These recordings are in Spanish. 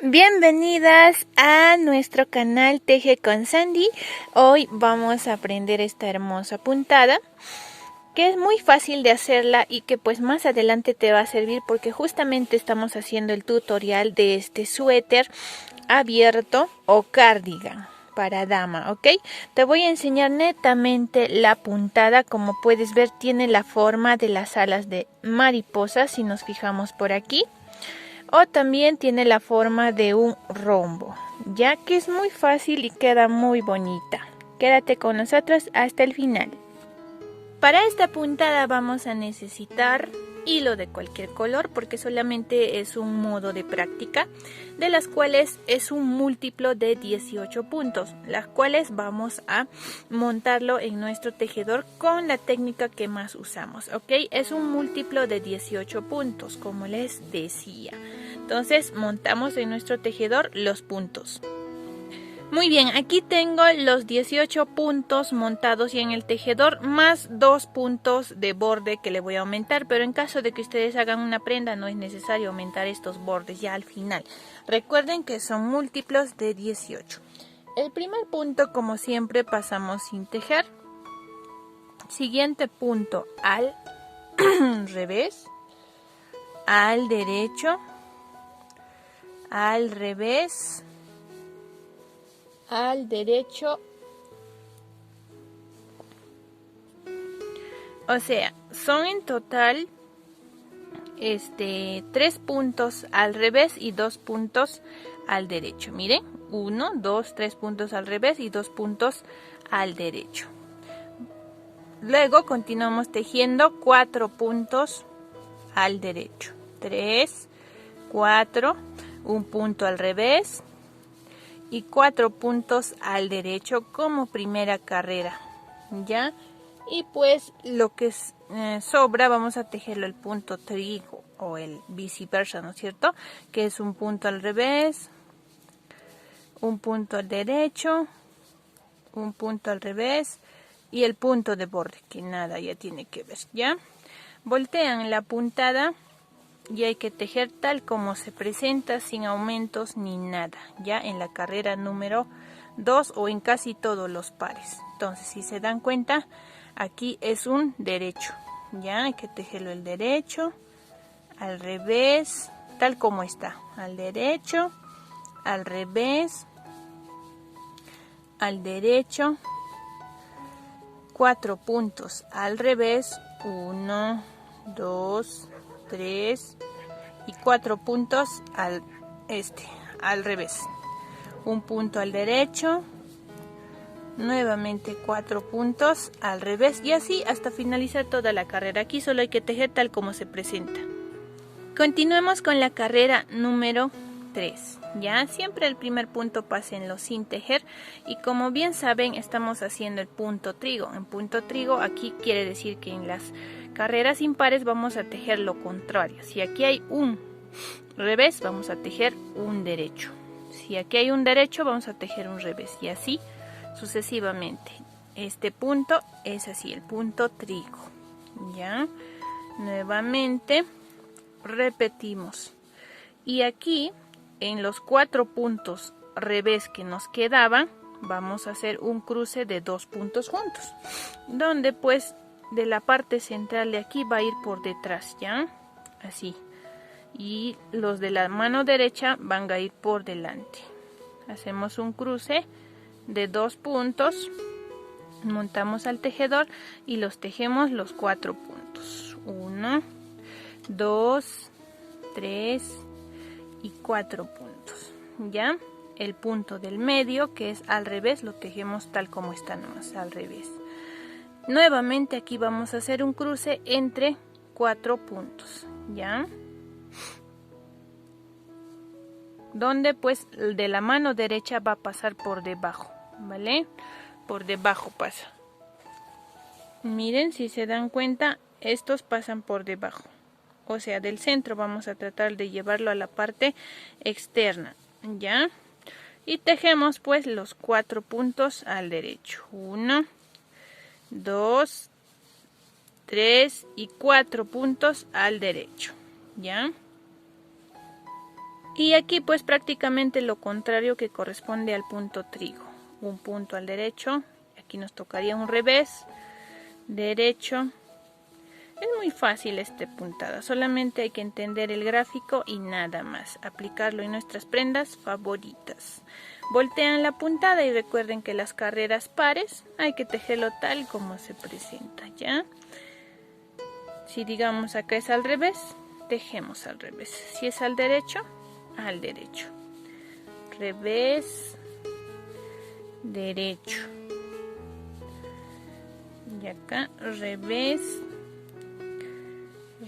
Bienvenidas a nuestro canal Teje con Sandy. Hoy vamos a aprender esta hermosa puntada que es muy fácil de hacerla y que pues más adelante te va a servir porque justamente estamos haciendo el tutorial de este suéter abierto o cardigan para dama, ¿ok? Te voy a enseñar netamente la puntada. Como puedes ver, tiene la forma de las alas de mariposa si nos fijamos por aquí. O también tiene la forma de un rombo, ya que es muy fácil y queda muy bonita. Quédate con nosotros hasta el final. Para esta puntada vamos a necesitar hilo de cualquier color porque solamente es un modo de práctica, de las cuales es un múltiplo de 18 puntos, las cuales vamos a montarlo en nuestro tejedor con la técnica que más usamos, ¿ok? Es un múltiplo de 18 puntos, como les decía. Entonces montamos en nuestro tejedor los puntos. Muy bien, aquí tengo los 18 puntos montados ya en el tejedor, más 2 puntos de borde que le voy a aumentar, pero en caso de que ustedes hagan una prenda no es necesario aumentar estos bordes ya al final. Recuerden que son múltiplos de 18. El primer punto, como siempre, pasamos sin tejer. Siguiente punto al revés, al derecho, al revés, al derecho, o sea, son en total 3 puntos al revés y 2 puntos al derecho. Miren, 1, 2, 3 puntos al revés y 2 puntos al derecho. Luego continuamos tejiendo 4 puntos al derecho, 3, 4, un punto al revés y 4 puntos al derecho como primera carrera, ¿ya? Y pues lo que sobra vamos a tejerlo el punto trigo o el viceversa, ¿no es cierto? Que es un punto al revés, un punto al derecho, un punto al revés y el punto de borde, que nada ya tiene que ver, ¿ya? Voltean la puntada y hay que tejer tal como se presenta, sin aumentos ni nada, ya en la carrera número 2 o en casi todos los pares. Entonces, si se dan cuenta, aquí es un derecho, ya hay que tejerlo el derecho, al revés, tal como está, al derecho, al revés, al derecho, 4 puntos al revés, 1, 2, 3 y 4 puntos al revés, un punto al derecho, nuevamente 4 puntos al revés y así hasta finalizar toda la carrera. Aquí solo hay que tejer tal como se presenta. Continuemos con la carrera número 3. Ya siempre el primer punto pásenlo sin tejer y como bien saben estamos haciendo el punto trigo. En punto trigo aquí quiere decir que en las carreras impares vamos a tejer lo contrario. Si aquí hay un revés vamos a tejer un derecho. Si aquí hay un derecho vamos a tejer un revés y así sucesivamente. Este punto es así, el punto trigo. Ya, nuevamente repetimos y aquí en los 4 puntos revés que nos quedaban vamos a hacer un cruce de 2 puntos juntos, donde pues de la parte central de aquí va a ir por detrás, ya así, y los de la mano derecha van a ir por delante. Hacemos un cruce de 2 puntos, montamos al tejedor y los tejemos los 4 puntos, 1, 2, 3 y 4 puntos. Ya el punto del medio, que es al revés, lo tejemos tal como está nomás, al revés. Nuevamente aquí vamos a hacer un cruce entre 4 puntos, ya, donde pues de la mano derecha va a pasar por debajo, ¿vale? Por debajo pasa. Miren, si se dan cuenta, estos pasan por debajo. O sea, del centro vamos a tratar de llevarlo a la parte externa, ¿ya? Y tejemos pues los 4 puntos al derecho. 1, 2, 3 y 4 puntos al derecho, ¿ya? Y aquí pues prácticamente lo contrario que corresponde al punto trigo. Un punto al derecho, aquí nos tocaría un revés, derecho. Es muy fácil esta puntada, solamente hay que entender el gráfico y nada más, aplicarlo en nuestras prendas favoritas. Voltean la puntada y recuerden que las carreras pares hay que tejerlo tal como se presenta, ¿ya? Si digamos acá es al revés, tejemos al revés. Si es al derecho, revés, derecho. Y acá revés,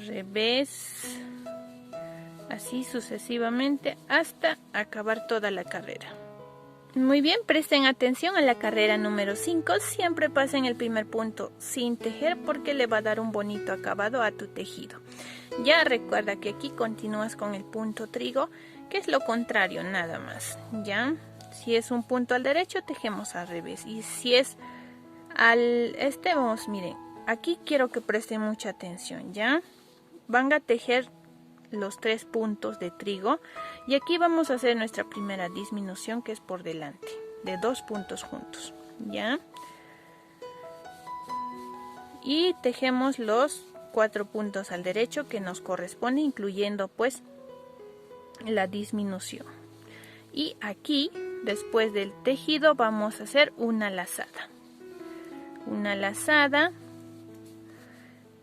revés, así sucesivamente hasta acabar toda la carrera. Muy bien, presten atención a la carrera número 5, siempre pasen el primer punto sin tejer porque le va a dar un bonito acabado a tu tejido. Ya recuerda que aquí continúas con el punto trigo, que es lo contrario nada más, ¿ya? Si es un punto al derecho, tejemos al revés, y si es al vamos, miren, aquí quiero que presten mucha atención, ¿ya? Van a tejer los 3 puntos de trigo y aquí vamos a hacer nuestra primera disminución, que es por delante de 2 puntos juntos, ¿ya? Y tejemos los 4 puntos al derecho que nos corresponde, incluyendo pues la disminución. Y aquí después del tejido vamos a hacer una lazada,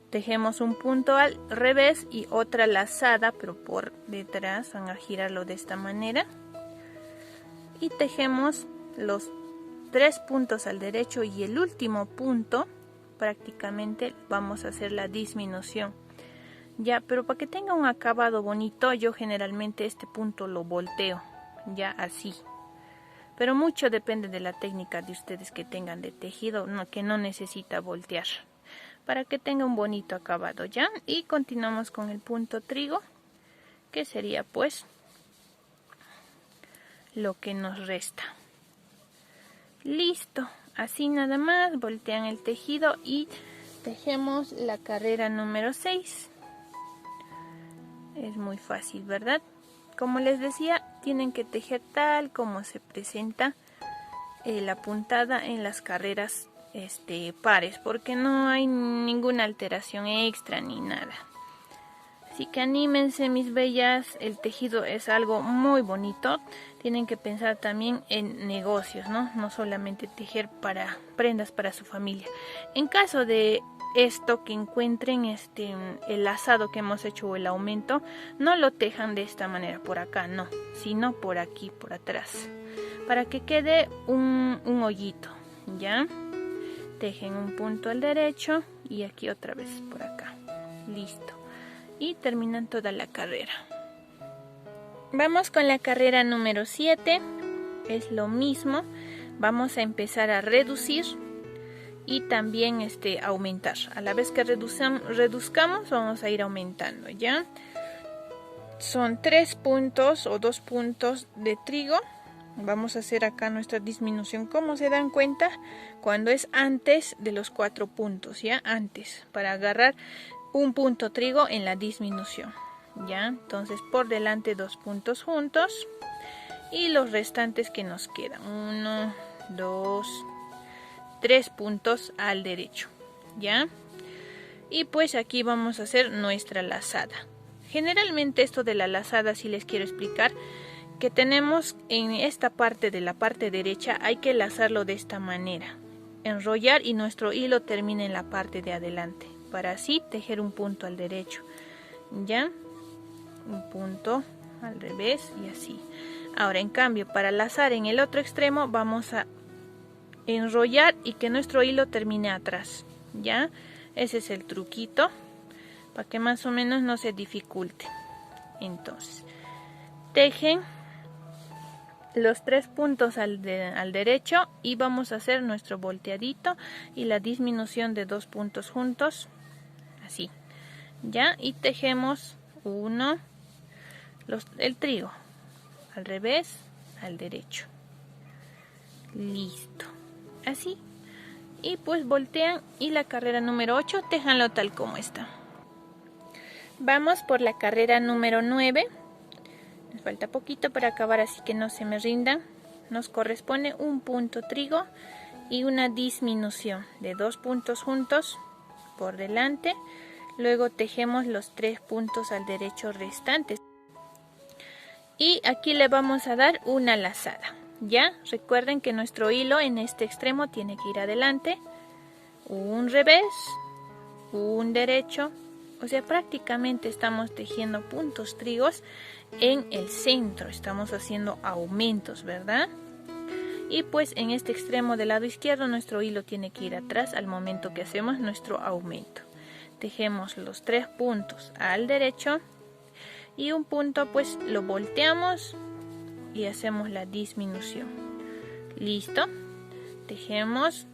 tejemos un punto al revés y otra lazada, pero por detrás, van a girarlo de esta manera. Y tejemos los 3 puntos al derecho y el último punto, prácticamente vamos a hacer la disminución. Ya, pero para que tenga un acabado bonito, yo generalmente este punto lo volteo, ya así. Pero mucho depende de la técnica de ustedes que tengan de tejido, que no necesita voltear, para que tenga un bonito acabado, ¿ya? Y continuamos con el punto trigo, que sería pues lo que nos resta. Listo, así nada más, voltean el tejido y tejemos la carrera número 6. Es muy fácil, ¿verdad? Como les decía, tienen que tejer tal como se presenta la puntada en las carreras pares, porque no hay ninguna alteración extra ni nada. Así que anímense, mis bellas, el tejido es algo muy bonito. Tienen que pensar también en negocios, no solamente tejer para prendas para su familia. En caso de esto, que encuentren el lazado que hemos hecho o el aumento, no lo tejan de esta manera por acá, no, sino por aquí, por atrás, para que quede un hoyito, ¿ya? Tejen un punto al derecho y aquí otra vez por acá, listo, y terminan toda la carrera. Vamos con la carrera número 7, es lo mismo, vamos a empezar a reducir y también aumentar. A la vez que reduzcamos, vamos a ir aumentando, ¿ya? Son 3 puntos o 2 puntos de trigo. Vamos a hacer acá nuestra disminución, como se dan cuenta, cuando es antes de los 4 puntos, ¿ya? Antes, para agarrar un punto trigo en la disminución, ¿ya? Entonces por delante 2 puntos juntos y los restantes que nos quedan, 1, 2, 3 puntos al derecho, ¿ya? Y pues aquí vamos a hacer nuestra lazada. Generalmente esto de la lazada, sí les quiero explicar, que tenemos en esta parte de la parte derecha, hay que lazarlo de esta manera, enrollar y nuestro hilo termina en la parte de adelante, para así tejer un punto al derecho, ¿ya? Un punto al revés y así. Ahora, en cambio, para lazar en el otro extremo, vamos a enrollar y que nuestro hilo termine atrás, ¿ya? Ese es el truquito, para que más o menos no se dificulte. Entonces, tejen los 3 puntos al derecho y vamos a hacer nuestro volteadito y la disminución de 2 puntos juntos, así, ¿ya? Y tejemos el trigo al revés, al derecho, listo, así. Y pues voltean y la carrera número 8, tejanlo tal como está. Vamos por la carrera número 9. Me falta poquito para acabar, así que no se me rindan. Nos corresponde un punto trigo y una disminución de 2 puntos juntos por delante. Luego tejemos los 3 puntos al derecho restantes. Y aquí le vamos a dar una lazada. Ya, recuerden que nuestro hilo en este extremo tiene que ir adelante, un revés, un derecho. O sea, prácticamente estamos tejiendo puntos trigos en el centro. Estamos haciendo aumentos, ¿verdad? Y pues en este extremo del lado izquierdo nuestro hilo tiene que ir atrás al momento que hacemos nuestro aumento. Tejemos los 3 puntos al derecho y un punto pues lo volteamos y hacemos la disminución. Listo. Tejemos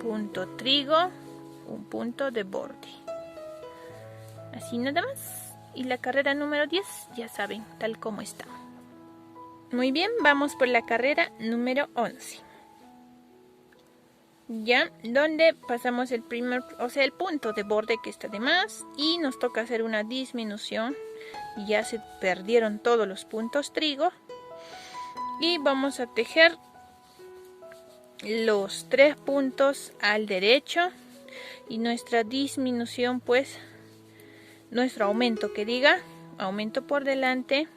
punto trigo, un punto de borde. Así nada más. Y la carrera número 10, ya saben, tal como está. Muy bien, vamos por la carrera número 11. Ya, donde pasamos el primer, o sea, el punto de borde que está de más y nos toca hacer una disminución. Ya se perdieron todos los puntos trigo y vamos a tejer los 3 puntos al derecho y nuestra disminución, pues nuestro aumento, que diga aumento por delante.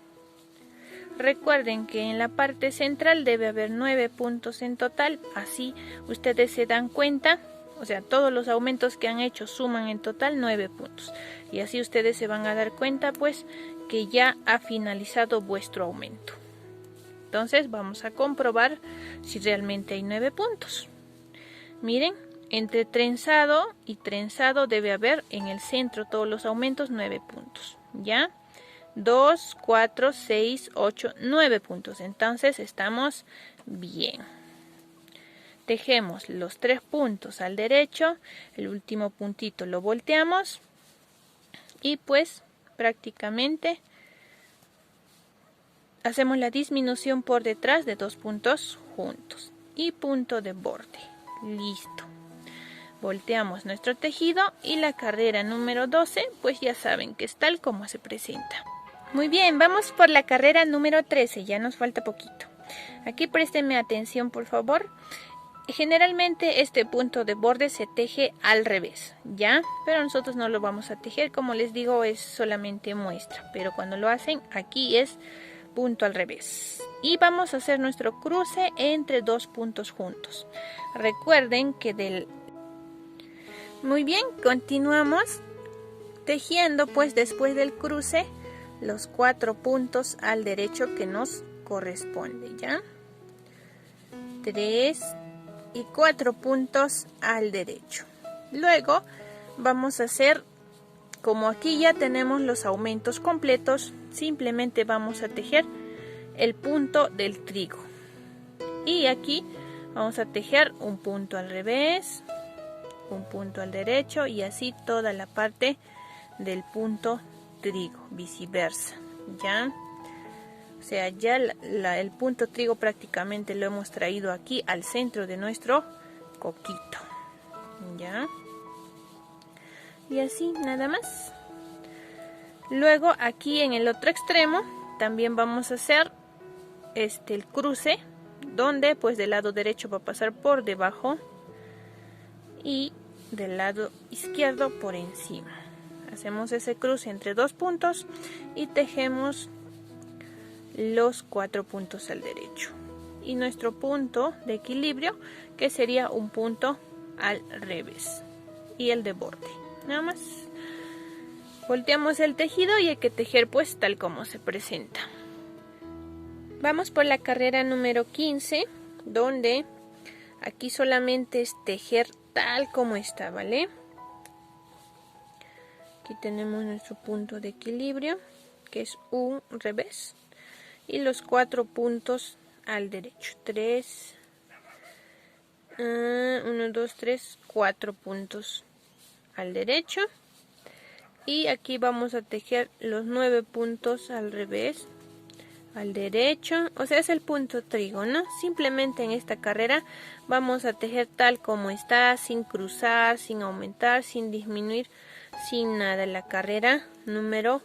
Recuerden que en la parte central debe haber 9 puntos en total, así ustedes se dan cuenta, o sea, todos los aumentos que han hecho suman en total 9 puntos. Y así ustedes se van a dar cuenta pues que ya ha finalizado vuestro aumento. Entonces vamos a comprobar si realmente hay 9 puntos. Miren, entre trenzado y trenzado debe haber en el centro todos los aumentos 9 puntos, ¿ya? 2, 4, 6, 8, 9 puntos. Entonces estamos bien. Tejemos los 3 puntos al derecho, el último puntito lo volteamos y pues prácticamente hacemos la disminución por detrás de 2 puntos juntos y punto de borde. Listo. Volteamos nuestro tejido y la carrera número 12 pues ya saben que es tal como se presenta. Muy bien, vamos por la carrera número 13, ya nos falta poquito. Aquí préstenme atención por favor. Generalmente este punto de borde se teje al revés, ¿ya? Pero nosotros no lo vamos a tejer, como les digo, es solamente muestra. Pero cuando lo hacen, aquí es punto al revés. Y vamos a hacer nuestro cruce entre 2 puntos juntos. Recuerden que del... Muy bien, continuamos tejiendo pues después del cruce los 4 puntos al derecho que nos corresponde, ¿ya? 3 y 4 puntos al derecho. Luego vamos a hacer, como aquí ya tenemos los aumentos completos, simplemente vamos a tejer el punto del trigo. Y aquí vamos a tejer un punto al revés, un punto al derecho y así toda la parte del punto trigo, viceversa, ¿ya? O sea, ya el punto trigo prácticamente lo hemos traído aquí al centro de nuestro coquito, ¿ya? Y así nada más. Luego aquí en el otro extremo también vamos a hacer el cruce, donde pues del lado derecho va a pasar por debajo y del lado izquierdo por encima. Hacemos ese cruce entre 2 puntos y tejemos los 4 puntos al derecho. Y nuestro punto de equilibrio, que sería un punto al revés. Y el de borde. Nada más. Volteamos el tejido y hay que tejer pues tal como se presenta. Vamos por la carrera número 15, donde aquí solamente es tejer tal como está, ¿vale? Aquí tenemos nuestro punto de equilibrio, que es un revés, y los 4 puntos al derecho. 3, 1, 2, 3, 4 puntos al derecho. Y aquí vamos a tejer los 9 puntos al revés, al derecho, o sea es el punto trigo, ¿no? Simplemente en esta carrera vamos a tejer tal como está, sin cruzar, sin aumentar, sin disminuir, sin nada. La carrera número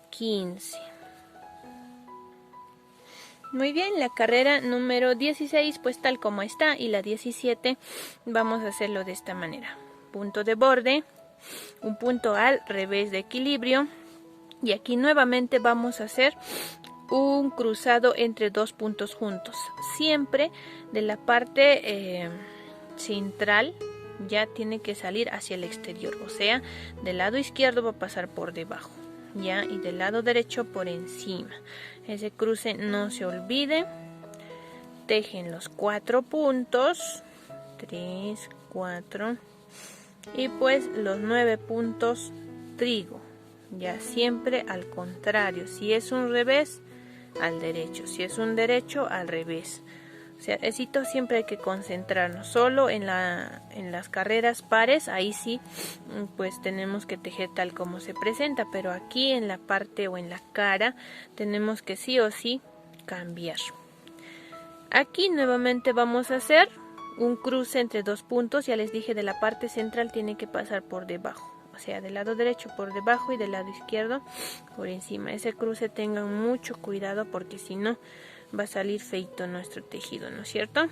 15. Muy bien, la carrera número 16 pues tal como está, y la 17 vamos a hacerlo de esta manera. Punto de borde, un punto al revés de equilibrio, y aquí nuevamente vamos a hacer un cruzado entre dos puntos juntos, siempre de la parte central ya tiene que salir hacia el exterior, o sea, del lado izquierdo va a pasar por debajo, ya, y del lado derecho por encima. Ese cruce no se olvide. Tejen los 4 puntos, 3, 4, y pues los 9 puntos trigo, ya siempre al contrario. Si es un revés, al derecho; si es un derecho, al revés. O sea, esto siempre hay que concentrarnos. Solo en las carreras pares, ahí sí, pues tenemos que tejer tal como se presenta, pero aquí en la parte o en la cara tenemos que sí o sí cambiar. Aquí nuevamente vamos a hacer un cruce entre dos puntos. Ya les dije, de la parte central tiene que pasar por debajo, o sea, del lado derecho por debajo y del lado izquierdo por encima. Ese cruce tengan mucho cuidado porque si no va a salir feito nuestro tejido, ¿no es cierto?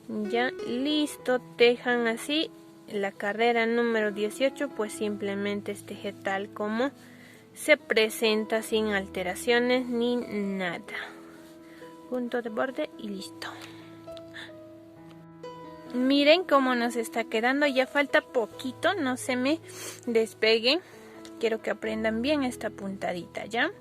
Ya listo, tejan así. La carrera número 18 pues simplemente es tejer tal como se presenta, sin alteraciones ni nada. Punto de borde y listo. Miren cómo nos está quedando, ya falta poquito, no se me despeguen. Quiero que aprendan bien esta puntadita, ¿ya?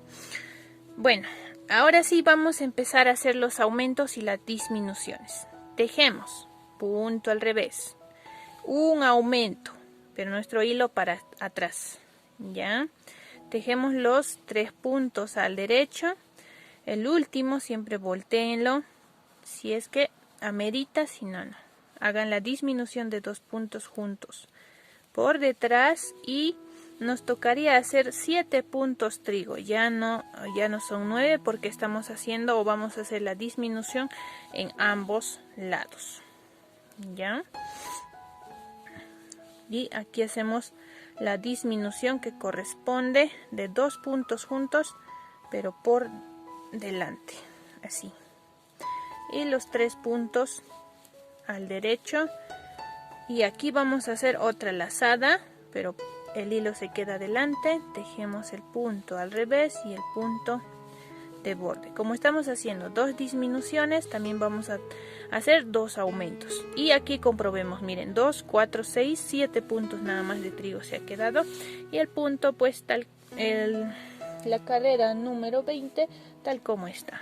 Bueno, ahora sí vamos a empezar a hacer los aumentos y las disminuciones. Tejemos punto al revés, un aumento, pero nuestro hilo para atrás, ¿ya? Tejemos los 3 puntos al derecho. El último siempre voltéenlo, si es que amerita, si no, no. Hagan la disminución de 2 puntos juntos por detrás y nos tocaría hacer 7 puntos trigo. Ya no son 9 porque estamos haciendo o vamos a hacer la disminución en ambos lados, ¿ya? Y aquí hacemos la disminución que corresponde de 2 puntos juntos, pero por delante, así. Y los 3 puntos al derecho, y aquí vamos a hacer otra lazada, pero el hilo se queda adelante. Tejemos el punto al revés y el punto de borde. Como estamos haciendo 2 disminuciones, también vamos a hacer 2 aumentos. Y aquí comprobemos, miren, 2, 4, 6, 7 puntos nada más de trigo se ha quedado, y el punto pues tal, la carrera número 20 tal como está.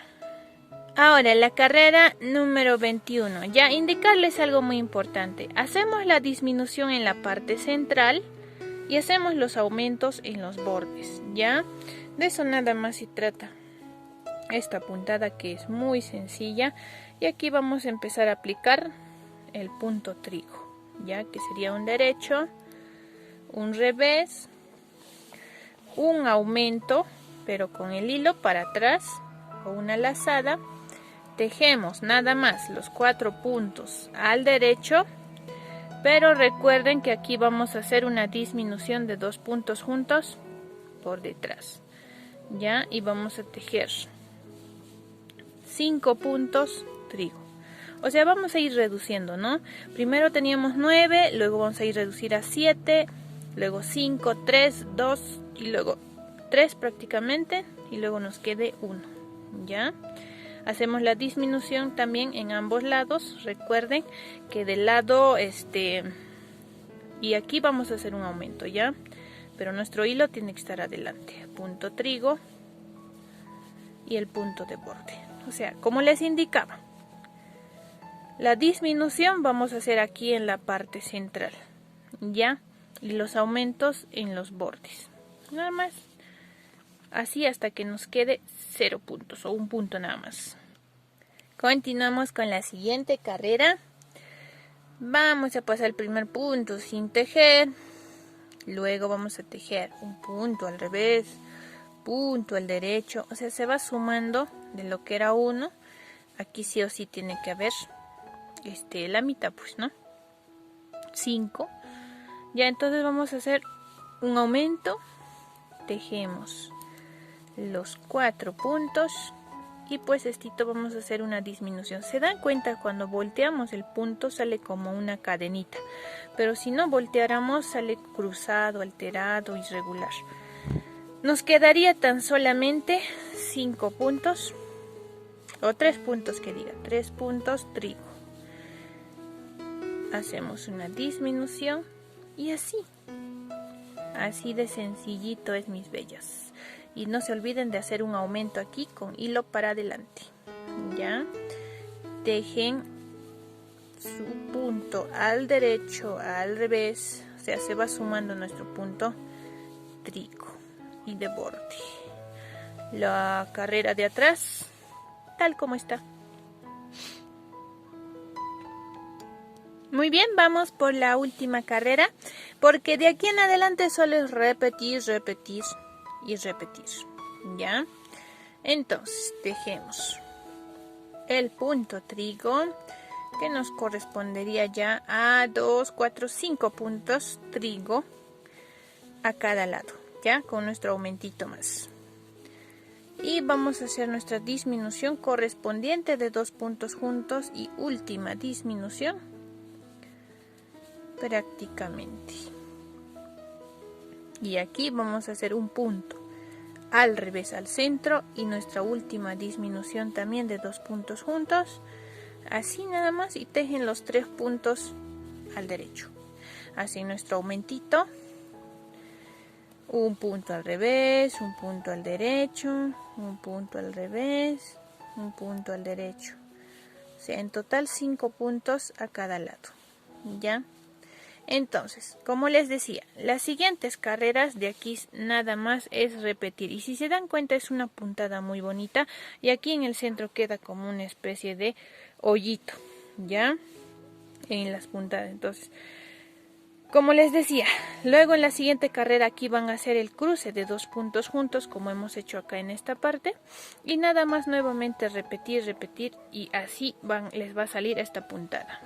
Ahora la carrera número 21, ya indicarles algo muy importante. Hacemos la disminución en la parte central y hacemos los aumentos en los bordes, ¿ya? De eso nada más se trata esta puntada, que es muy sencilla. Y aquí vamos a empezar a aplicar el punto trigo, ya que sería un derecho, un revés, un aumento pero con el hilo para atrás o una lazada. Tejemos nada más los 4 puntos al derecho, pero recuerden que aquí vamos a hacer una disminución de 2 puntos juntos por detrás, ya, y vamos a tejer 5 puntos trigo. O sea, vamos a ir reduciendo, ¿no? Primero teníamos 9, luego vamos a ir a reducir a 7, luego 5, 3, 2 y luego 3 prácticamente, y luego nos quede 1, ¿ya? Hacemos la disminución también en ambos lados. Recuerden que del lado y aquí vamos a hacer un aumento, ¿ya? Pero nuestro hilo tiene que estar adelante. Punto trigo y el punto de borde. O sea, como les indicaba, la disminución vamos a hacer aquí en la parte central, ¿ya? Y los aumentos en los bordes. Nada más. Así hasta que nos quede 0 puntos o un punto nada más. Continuamos con la siguiente carrera. Vamos a pasar el primer punto sin tejer. Luego vamos a tejer un punto al revés, punto al derecho. O sea, se va sumando de lo que era 1. Aquí sí o sí tiene que haber la mitad, pues, ¿no? 5. Ya, entonces vamos a hacer un aumento. Tejemos los 4 puntos aquí pues vamos a hacer una disminución. Se dan cuenta, cuando volteamos el punto sale como una cadenita, pero si no volteáramos sale cruzado, alterado, irregular. Nos quedaría tan solamente 5 puntos, o 3 puntos, que diga, 3 puntos trigo. Hacemos una disminución y así de sencillito es, mis bellas. Y no se olviden de hacer un aumento aquí con hilo para adelante. Ya tejen su punto al derecho, al revés, o sea, se va sumando nuestro punto trigo y de borde. La carrera de atrás tal como está. Muy bien, vamos por la última carrera, porque de aquí en adelante solo es repetir, repetir y repetir. ¿Ya? Entonces, tejemos el punto trigo, que nos correspondería ya a 2, 4, 5 puntos trigo a cada lado, ya con nuestro aumentito más. Y vamos a hacer nuestra disminución correspondiente de 2 puntos juntos y última disminución prácticamente. Y aquí vamos a hacer un punto al revés al centro y nuestra última disminución también de 2 puntos juntos, así nada más, y tejen los 3 puntos al derecho. Así nuestro aumentito, un punto al revés, un punto al derecho, un punto al revés, un punto al derecho, o sea, en total 5 puntos a cada lado. ¿Ya? Entonces, como les decía, las siguientes carreras de aquí nada más es repetir. Y si se dan cuenta, es una puntada muy bonita. Y aquí en el centro queda como una especie de hoyito, ¿ya? En las puntadas. Entonces, como les decía, luego en la siguiente carrera aquí van a hacer el cruce de 2 puntos juntos, como hemos hecho acá en esta parte. Y nada más nuevamente repetir, repetir, y así les va a salir esta puntada.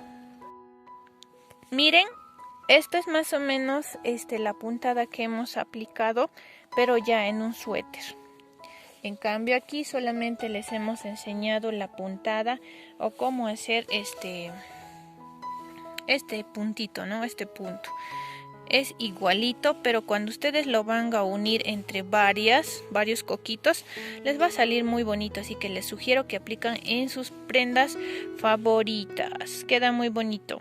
Miren. Esto es más o menos la puntada que hemos aplicado, pero ya en un suéter. En cambio aquí solamente les hemos enseñado la puntada o cómo hacer este puntito, ¿no? Este punto. Es igualito, pero cuando ustedes lo van a unir entre varios coquitos, les va a salir muy bonito. Así que les sugiero que aplican en sus prendas favoritas. Queda muy bonito.